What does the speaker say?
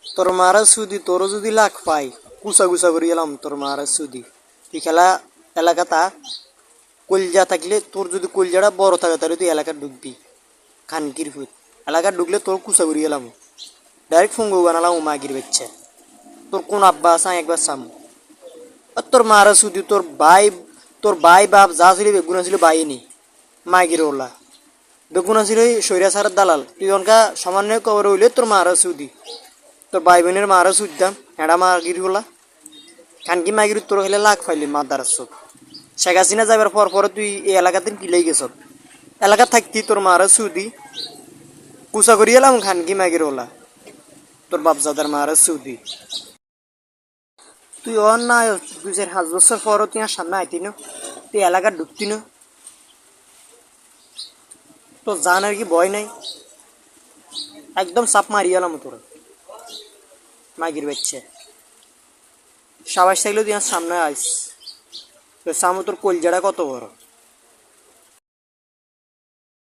তোর মারা সুদি তোরও যদি লাখ পাই কুচা কুচা করে গেলাম তোর মারা সুদি তুই খেলা এলাকা তা কলজা থাকলে তোর যদি কলজাটা বড় থাকে তাহলে তুই এলাকা ঢুকবি খানকির ফুট এলাকা ঢুকলে তোর কুচা করে গেলাম ডাইরেক্ট ফোন বানালাম মাগির বাচ্চা তোর কোন আব্বা আছে একবার সাম আর তোর মারা সুদি তোর ভাই বাপ যা ছিল বেগুন ছিল ভাই নি মাগির ওলা বেগুন ছিল সৈরা সারের দালাল তুই অনকা সামান্য কবর হইলে তোর মারা সুদি তোর ভাই বোনের মারা সুদ্দাম এড়া মাগির ওলা খানকি মাগির তোর হলে লাখ ফাইলি মাদার সব শেখ হাসিনা যাবার পর পরে তুই এই এলাকাতে কিলাই গেছ এলাকা থাকতি তোর মারা সুদি কুচা করি এলাম খানকি মাগির ওলা তোর বাপজাদার মারা সুদি তুই অন না 2-5 বছর পরও তুই আর সামনে আইতি না তুই এলাকা ঢুকতি না তোর জানার কি ভয় নাই একদম চাপ মারি এলাম তোর মাগির বাচ্চা সাবাস থাকলেও তুই আর সামনে আইস তোর সামনে তোর কলজাটা কত বড়